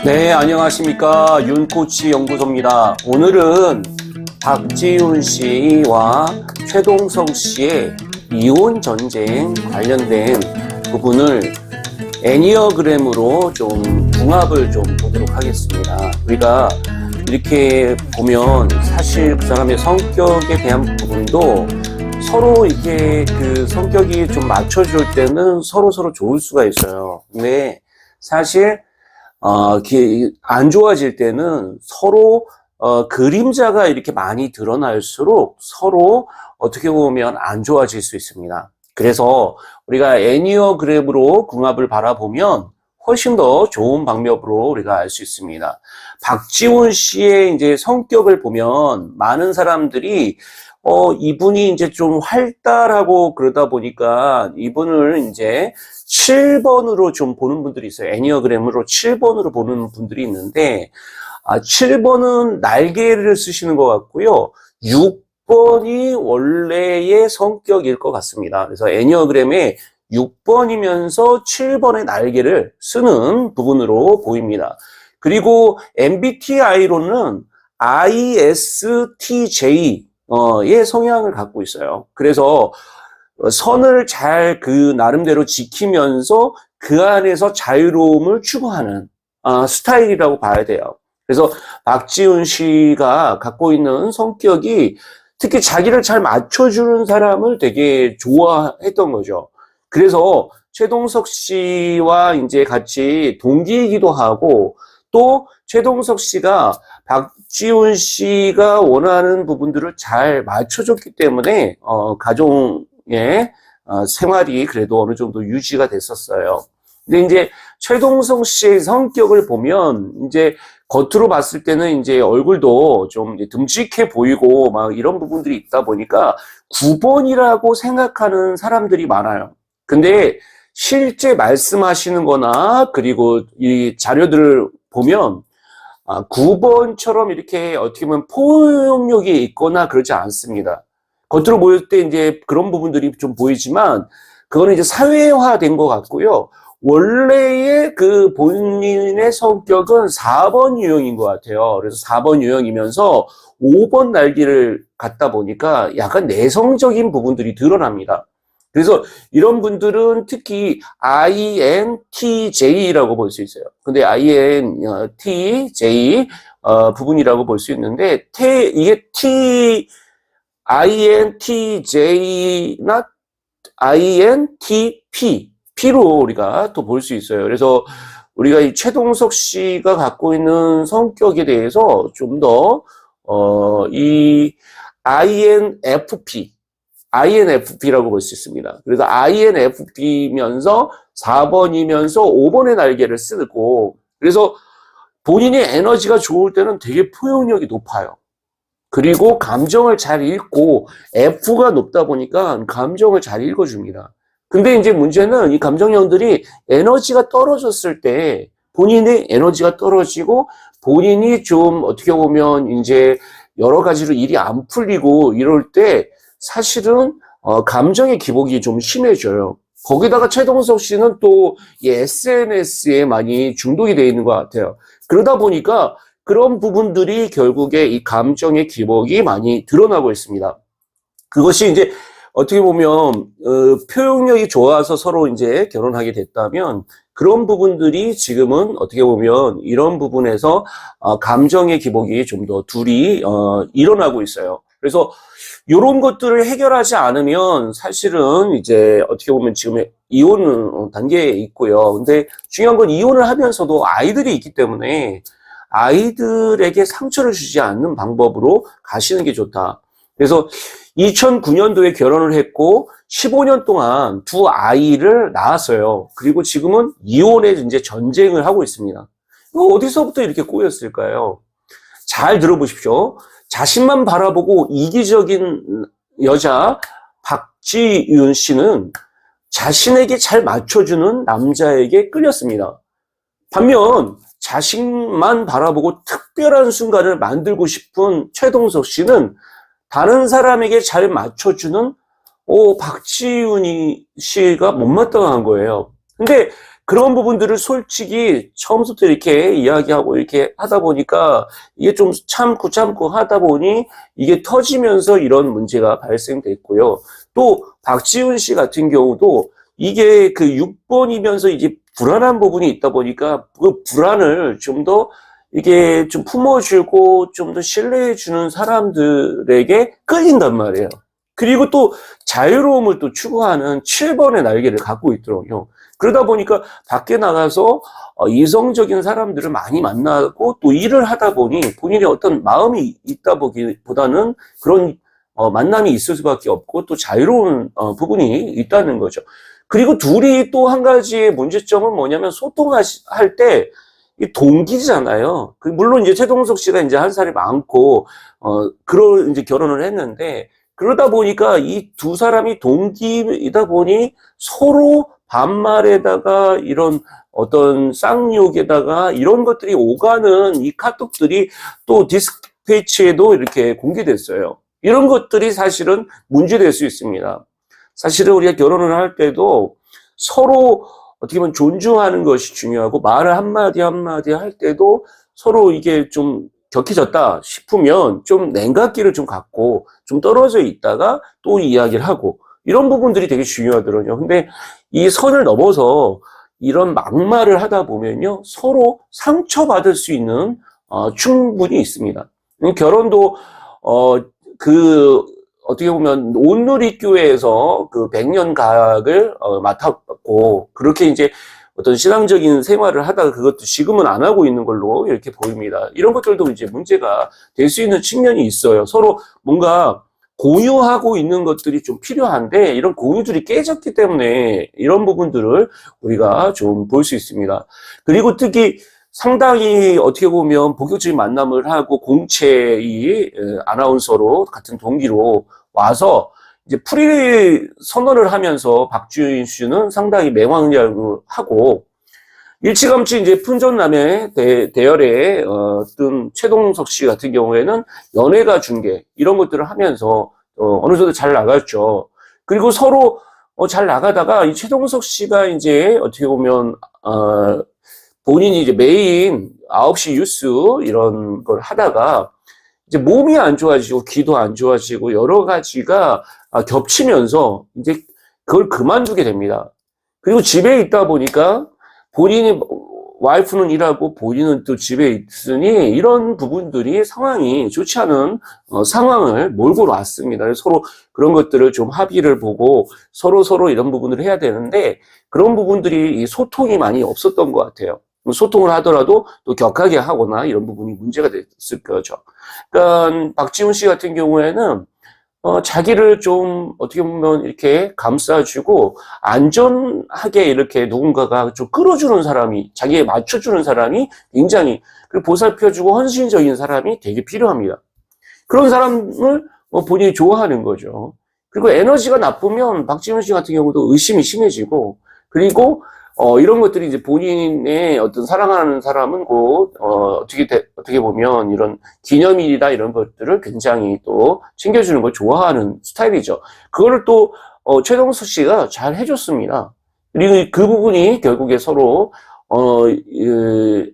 네, 안녕하십니까. 윤코치 연구소입니다. 오늘은 박지훈 씨와 최동석 씨의 이혼 전쟁 관련된 부분을 애니어그램으로 좀 궁합을 좀 보도록 하겠습니다. 우리가 이렇게 보면 사실 그 사람의 성격에 대한 부분도 서로 이렇게 그 성격이 좀 맞춰줄 때는 서로 좋을 수가 있어요. 근데 사실 안 좋아질 때는 서로 그림자가 이렇게 많이 드러날수록 서로 어떻게 보면 안 좋아질 수 있습니다. 그래서 우리가 애니어그램으로 궁합을 바라보면 훨씬 더 좋은 방법으로 우리가 알 수 있습니다. 박지훈 씨의 이제 성격을 보면 많은 사람들이 이분이 이제 좀 활달하고 그러다 보니까 이분을 이제 7번으로 좀 보는 분들이 있어요. 애니어그램으로 7번으로 보는 분들이 있는데, 7번은 날개를 쓰시는 것 같고요. 6번이 원래의 성격일 것 같습니다. 그래서 애니어그램에 6번이면서 7번의 날개를 쓰는 부분으로 보입니다. 그리고 MBTI로는 ISTJ, 의 성향을 갖고 있어요. 그래서 선을 잘 그 나름대로 지키면서 그 안에서 자유로움을 추구하는 스타일이라고 봐야 돼요. 그래서 박지훈 씨가 갖고 있는 성격이 특히 자기를 잘 맞춰주는 사람을 되게 좋아했던 거죠. 그래서 최동석 씨와 이제 같이 동기이기도 하고 또 최동석 씨가 박지훈 씨가 원하는 부분들을 잘 맞춰줬기 때문에 가정의 생활이 그래도 어느 정도 유지가 됐었어요. 근데 이제 최동석 씨의 성격을 보면 이제 겉으로 봤을 때는 이제 얼굴도 좀 듬직해 보이고 막 이런 부분들이 있다 보니까 9번이라고 생각하는 사람들이 많아요. 근데 실제 말씀하시는 거나 그리고 이 자료들을 보면 9번처럼 이렇게 어떻게 보면 포용력이 있거나 그러지 않습니다. 겉으로 보일 때 이제 그런 부분들이 좀 보이지만 그거는 이제 사회화된 것 같고요. 원래의 그 본인의 성격은 4번 유형인 것 같아요. 그래서 4번 유형이면서 5번 날개를 갖다 보니까 약간 내성적인 부분들이 드러납니다. 그래서 이런 분들은 특히 INTJ라고 볼 수 있어요. 근데 INTJ 부분이라고 볼 수 있는데 이게 INTJ나 INTP P로 우리가 또 볼 수 있어요. 그래서 우리가 이 최동석 씨가 갖고 있는 성격에 대해서 좀 더 이 INFP라고 볼 수 있습니다. 그래서 INFP면서 4번이면서 5번의 날개를 쓰고, 그래서 본인의 에너지가 좋을 때는 되게 포용력이 높아요. 그리고 감정을 잘 읽고, F가 높다 보니까 감정을 잘 읽어줍니다. 근데 이제 문제는 이 감정형들이 에너지가 떨어졌을 때, 본인의 에너지가 떨어지고, 본인이 좀 어떻게 보면 이제 여러 가지로 일이 안 풀리고 이럴 때, 사실은 감정의 기복이 좀 심해져요. 거기다가 최동석 씨는 또 SNS에 많이 중독이 되어 있는 것 같아요. 그러다 보니까 그런 부분들이 결국에 이 감정의 기복이 많이 드러나고 있습니다. 그것이 이제 어떻게 보면 표현력이 좋아서 서로 이제 결혼하게 됐다면 그런 부분들이 지금은 어떻게 보면 이런 부분에서 감정의 기복이 좀 더 둘이 일어나고 있어요. 그래서 이런 것들을 해결하지 않으면 사실은 이제 어떻게 보면 지금 이혼 단계에 있고요. 근데 중요한 건 이혼을 하면서도 아이들이 있기 때문에 아이들에게 상처를 주지 않는 방법으로 가시는 게 좋다. 그래서 2009년도에 결혼을 했고 15년 동안 두 아이를 낳았어요. 그리고 지금은 이혼의 이제 전쟁을 하고 있습니다. 이거 어디서부터 이렇게 꼬였을까요? 잘 들어보십시오. 자신만 바라보고 이기적인 여자 박지윤 씨는 자신에게 잘 맞춰주는 남자에게 끌렸습니다. 반면 자신만 바라보고 특별한 순간을 만들고 싶은 최동석 씨는 다른 사람에게 잘 맞춰주는 박지윤 씨가 못마땅한 거예요. 근데 그런 부분들을 솔직히 처음부터 이렇게 이야기하고 이렇게 하다 보니까 이게 좀 참고 하다 보니 이게 터지면서 이런 문제가 발생됐고요. 또 박지훈 씨 같은 경우도 이게 그 6번이면서 이제 불안한 부분이 있다 보니까 그 불안을 좀 더 이게 좀 품어주고 좀 더 신뢰해주는 사람들에게 끌린단 말이에요. 그리고 또 자유로움을 또 추구하는 7번의 날개를 갖고 있더라고요. 그러다 보니까 밖에 나가서 이성적인 사람들을 많이 만나고 또 일을 하다 보니 본인의 어떤 마음이 있다 보기보다는 그런 만남이 있을 수밖에 없고 또 자유로운 부분이 있다는 거죠. 그리고 둘이 또 한 가지의 문제점은 뭐냐면 소통할 때 이 동기잖아요. 물론 이제 최동석 씨가 이제 한 살이 많고 이제 결혼을 했는데 그러다 보니까 이 두 사람이 동기이다 보니 서로 반말에다가 이런 어떤 쌍욕에다가 이런 것들이 오가는 이 카톡들이 또 디스패치에도 이렇게 공개됐어요. 이런 것들이 사실은 문제될 수 있습니다. 사실은 우리가 결혼을 할 때도 서로 어떻게 보면 존중하는 것이 중요하고 말을 한마디 할 때도 서로 이게 좀 격해졌다 싶으면 좀 냉각기를 좀 갖고 좀 떨어져 있다가 또 이야기를 하고 이런 부분들이 되게 중요하더라고요. 근데 이 선을 넘어서 이런 막말을 하다 보면요 서로 상처받을 수 있는 충분히 있습니다. 결혼도 어떻게 보면 온누리교회에서 그 100년 가학을 맡았고 그렇게 이제 어떤 신앙적인 생활을 하다가 그것도 지금은 안 하고 있는 걸로 이렇게 보입니다. 이런 것들도 이제 문제가 될 수 있는 측면이 있어요. 서로 뭔가 공유하고 있는 것들이 좀 필요한데 이런 공유들이 깨졌기 때문에 이런 부분들을 우리가 좀 볼 수 있습니다. 그리고 특히 상당히 어떻게 보면 본격적인 만남을 하고 공채의 아나운서로 같은 동기로 와서 이제 프리 선언을 하면서 박지훈 씨는 상당히 맹황약을 하고 일찌감치 이제 푼전남의 대열에 뜬 최동석 씨 같은 경우에는 연예가 중계 이런 것들을 하면서 어느 정도 잘 나갔죠. 그리고 서로 잘 나가다가 이 최동석 씨가 이제 어떻게 보면 본인이 이제 메인 9시 뉴스 이런 걸 하다가 이제 몸이 안 좋아지고 귀도 안 좋아지고 여러 가지가 겹치면서 이제 그걸 그만두게 됩니다. 그리고 집에 있다 보니까 본인이 와이프는 일하고 본인은 또 집에 있으니 이런 부분들이 상황이 좋지 않은 상황을 몰고 왔습니다. 그래서 서로 그런 것들을 좀 합의를 보고 서로 이런 부분을 해야 되는데 그런 부분들이 소통이 많이 없었던 것 같아요. 소통을 하더라도 또 격하게 하거나 이런 부분이 문제가 됐을 거죠. 그러니까 박지훈 씨 같은 경우에는 자기를 좀 어떻게 보면 이렇게 감싸주고 안전하게 이렇게 누군가가 좀 끌어주는 사람이 자기에 맞춰주는 사람이 굉장히 그리고 보살펴주고 헌신적인 사람이 되게 필요합니다. 그런 사람을 본인이 좋아하는 거죠. 그리고 에너지가 나쁘면 박지훈 씨 같은 경우도 의심이 심해지고 그리고 이런 것들이 이제 본인의 어떤 사랑하는 사람은 곧, 어떻게 보면 이런 기념일이나 이런 것들을 굉장히 또 챙겨주는 걸 좋아하는 스타일이죠. 그거를 또, 최동석 씨가 잘 해줬습니다. 그리고 그 부분이 결국에 서로,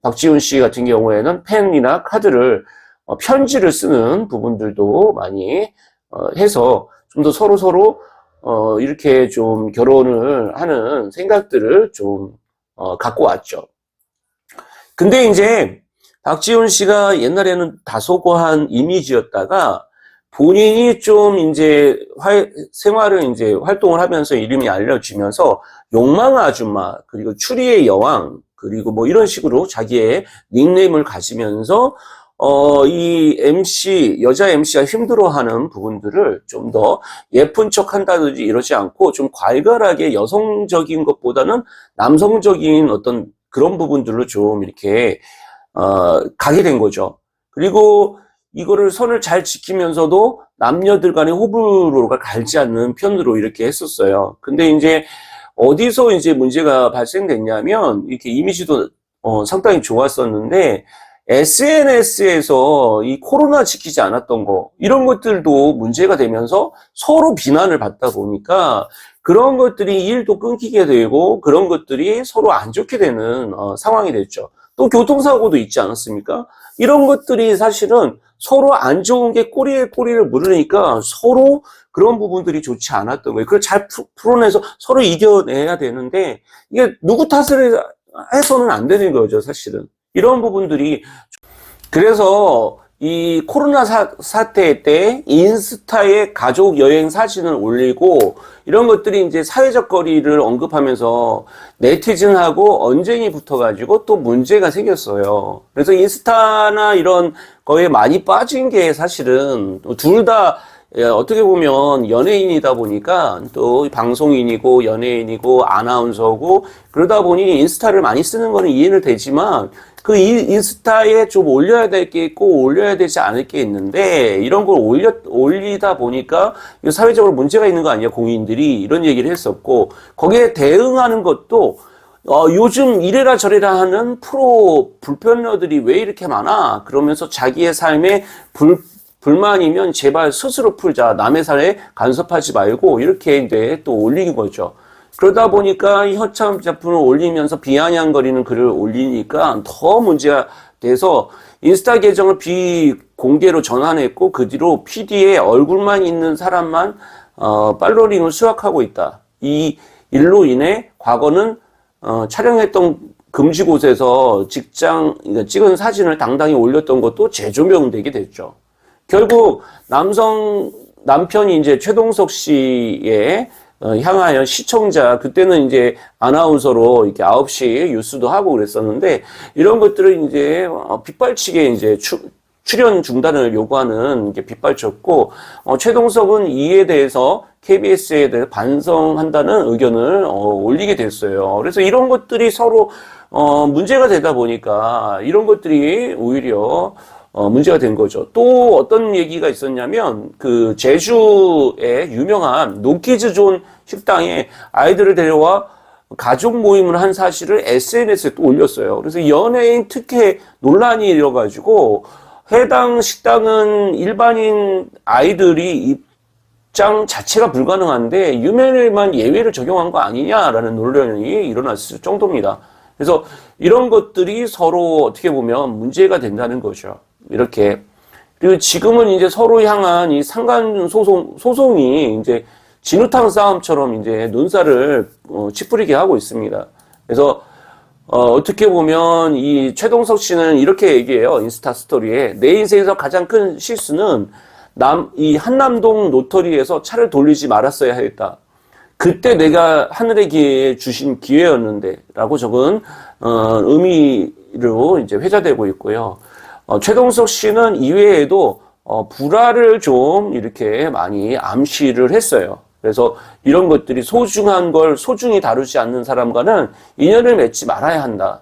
박지훈 씨 같은 경우에는 펜이나 카드를, 편지를 쓰는 부분들도 많이, 해서 좀 더 서로 이렇게 좀 결혼을 하는 생각들을 좀, 갖고 왔죠. 근데 이제 박지훈 씨가 옛날에는 다소거한 이미지였다가 본인이 좀 이제 생활을 이제 활동을 하면서 이름이 알려지면서 욕망 아줌마, 그리고 추리의 여왕, 그리고 뭐 이런 식으로 자기의 닉네임을 가지면서 이 여자 MC가 힘들어하는 부분들을 좀 더 예쁜 척 한다든지 이러지 않고 좀 괄괄하게 여성적인 것보다는 남성적인 어떤 그런 부분들로 좀 이렇게, 가게 된 거죠. 그리고 이거를 선을 잘 지키면서도 남녀들 간의 호불호가 갈지 않는 편으로 이렇게 했었어요. 근데 이제 어디서 이제 문제가 발생됐냐면 이렇게 이미지도 상당히 좋았었는데 SNS에서 이 코로나 지키지 않았던 거 이런 것들도 문제가 되면서 서로 비난을 받다 보니까 그런 것들이 일도 끊기게 되고 그런 것들이 서로 안 좋게 되는 상황이 됐죠. 또 교통사고도 있지 않았습니까? 이런 것들이 사실은 서로 안 좋은 게 꼬리에 꼬리를 물으니까 서로 그런 부분들이 좋지 않았던 거예요. 그걸 잘 풀어내서 서로 이겨내야 되는데 이게 누구 탓을 해서는 안 되는 거죠, 사실은. 이런 부분들이. 그래서 이 코로나 사태 때 인스타에 가족 여행 사진을 올리고 이런 것들이 이제 사회적 거리를 언급하면서 네티즌하고 언쟁이 붙어가지고 또 문제가 생겼어요. 그래서 인스타나 이런 거에 많이 빠진 게 사실은 둘 다 어떻게 보면 연예인이다 보니까 또 방송인이고 연예인이고 아나운서고 그러다 보니 인스타를 많이 쓰는 거는 이해는 되지만 그 인스타에 좀 올려야 될 게 있고 올려야 되지 않을 게 있는데 이런 걸 올리다 보니까 사회적으로 문제가 있는 거 아니야, 공인들이. 이런 얘기를 했었고 거기에 대응하는 것도 요즘 이래라 저래라 하는 프로 불편러들이 왜 이렇게 많아? 그러면서 자기의 삶에 불만이면 제발 스스로 풀자. 남의 삶에 간섭하지 말고 이렇게 이제 또 올리는 거죠. 그러다 보니까 협찬 제품을 올리면서 비아냥거리는 글을 올리니까 더 문제가 돼서 인스타 계정을 비공개로 전환했고 그 뒤로 PD의 얼굴만 있는 사람만 팔로링을 수락하고 있다. 이 일로 인해 과거는 촬영했던 금지 곳에서 찍은 사진을 당당히 올렸던 것도 재조명되게 됐죠. 결국 남편이 이제 최동석 씨의 향하여 시청자, 그때는 이제 아나운서로 이렇게 9시 뉴스도 하고 그랬었는데, 이런 것들을 이제 빗발치게 이제 출연 중단을 요구하는 게 빗발쳤고, 최동석은 이에 대해서 KBS에 대해 반성한다는 의견을 올리게 됐어요. 그래서 이런 것들이 서로 문제가 되다 보니까 이런 것들이 오히려 문제가 된 거죠. 또 어떤 얘기가 있었냐면 그 제주의 유명한 노키즈존 식당에 아이들을 데려와 가족 모임을 한 사실을 SNS에 또 올렸어요. 그래서 연예인 특혜 논란이 일어가지고 해당 식당은 일반인 아이들이 입장 자체가 불가능한데 유명인만 예외를 적용한 거 아니냐라는 논란이 일어났을 정도입니다. 그래서 이런 것들이 서로 어떻게 보면 문제가 된다는 거죠. 이렇게. 그리고 지금은 이제 서로 향한 이 상간 소송이 이제 진흙탕 싸움처럼 이제 눈살을 찌푸리게 하고 있습니다. 그래서 어떻게 보면 이 최동석 씨는 이렇게 얘기해요. 인스타 스토리에. 내 인생에서 가장 큰 실수는 이 한남동 노터리에서 차를 돌리지 말았어야 했다. 그때 내가 하늘의 주신 기회였는데 라고 적은 의미로 이제 회자되고 있고요. 최동석 씨는 이외에도 불화를 좀 이렇게 많이 암시를 했어요. 그래서 이런 것들이 소중한 걸 소중히 다루지 않는 사람과는 인연을 맺지 말아야 한다.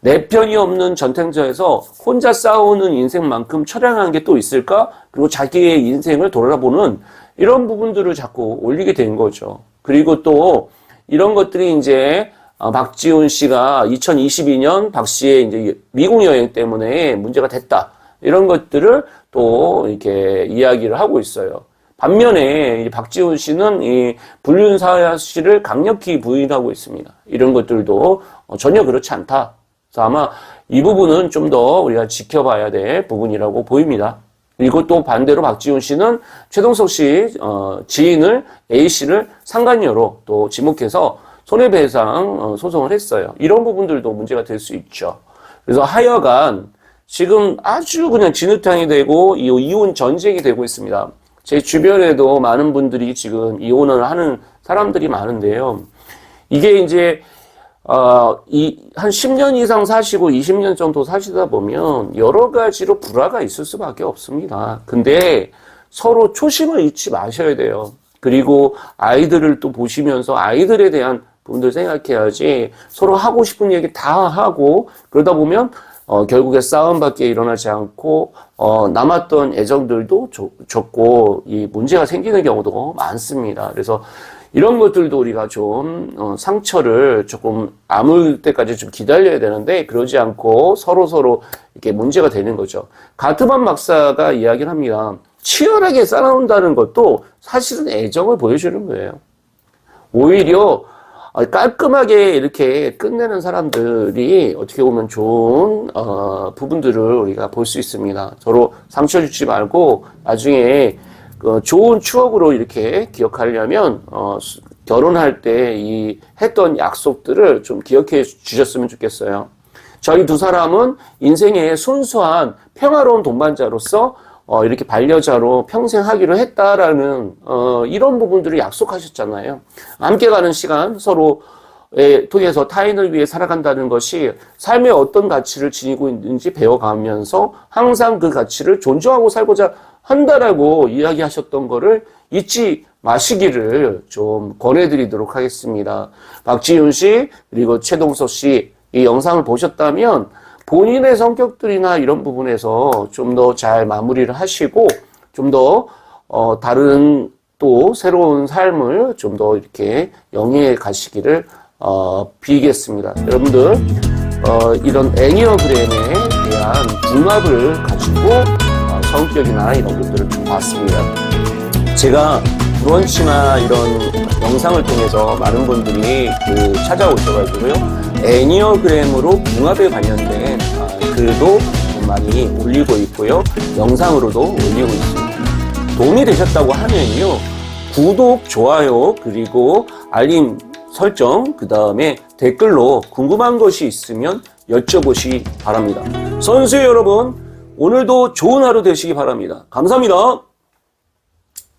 내 편이 없는 전쟁터에서 혼자 싸우는 인생만큼 처량한 게 또 있을까? 그리고 자기의 인생을 돌아보는 이런 부분들을 자꾸 올리게 된 거죠. 그리고 또 이런 것들이 이제 박지훈 씨가 2022년 박 씨의 이제 미국 여행 때문에 문제가 됐다. 이런 것들을 또 이렇게 이야기를 하고 있어요. 반면에 박지훈 씨는 이 불륜 사실을 강력히 부인하고 있습니다. 이런 것들도 전혀 그렇지 않다. 그래서 아마 이 부분은 좀 더 우리가 지켜봐야 될 부분이라고 보입니다. 그리고 또 반대로 박지훈 씨는 최동석 씨 지인을 A 씨를 상간녀로 또 지목해서 손해배상 소송을 했어요. 이런 부분들도 문제가 될 수 있죠. 그래서 하여간 지금 아주 그냥 진흙탕이 되고 이혼 전쟁이 되고 있습니다. 제 주변에도 많은 분들이 지금 이혼을 하는 사람들이 많은데요. 이게 이제 한 10년 이상 사시고 20년 정도 사시다 보면 여러 가지로 불화가 있을 수밖에 없습니다. 근데 서로 초심을 잃지 마셔야 돼요. 그리고 아이들을 또 보시면서 아이들에 대한 분들 생각해야지 서로 하고 싶은 얘기 다 하고 그러다 보면 결국에 싸움밖에 일어나지 않고 남았던 애정들도 적고 이 문제가 생기는 경우도 많습니다. 그래서 이런 것들도 우리가 좀 상처를 조금 아물 때까지 좀 기다려야 되는데 그러지 않고 서로 이렇게 문제가 되는 거죠. 가트만 박사가 이야기를 합니다. 치열하게 싸운다는 것도 사실은 애정을 보여주는 거예요. 오히려 깔끔하게 이렇게 끝내는 사람들이 어떻게 보면 좋은 부분들을 우리가 볼 수 있습니다. 서로 상처 주지 말고 나중에 좋은 추억으로 이렇게 기억하려면 결혼할 때 이 했던 약속들을 좀 기억해 주셨으면 좋겠어요. 저희 두 사람은 인생의 순수한 평화로운 동반자로서 이렇게 반려자로 평생 하기로 했다라는 이런 부분들을 약속하셨잖아요. 함께 가는 시간 서로에 통해서 타인을 위해 살아간다는 것이 삶의 어떤 가치를 지니고 있는지 배워가면서 항상 그 가치를 존중하고 살고자 한다라고 이야기하셨던 거를 잊지 마시기를 좀 권해드리도록 하겠습니다. 박지윤 씨 그리고 최동석 씨 이 영상을 보셨다면 본인의 성격들이나 이런 부분에서 좀 더 잘 마무리를 하시고 좀 더 다른 또 새로운 삶을 좀 더 이렇게 영위해 가시기를 비겠습니다. 여러분들 이런 애니어그램에 대한 궁합을 가지고 성격이나 이런 것들을 좀 봤습니다. 제가 브런치나 이런 영상을 통해서 많은 분들이 찾아오셔가지고요. 애니어그램으로 궁합에 관련된 글도 좀 많이 올리고 있고요. 영상으로도 올리고 있습니다. 도움이 되셨다고 하면요. 구독, 좋아요, 그리고 알림 설정, 그 다음에 댓글로 궁금한 것이 있으면 여쭤보시기 바랍니다. 선수 여러분, 오늘도 좋은 하루 되시기 바랍니다. 감사합니다.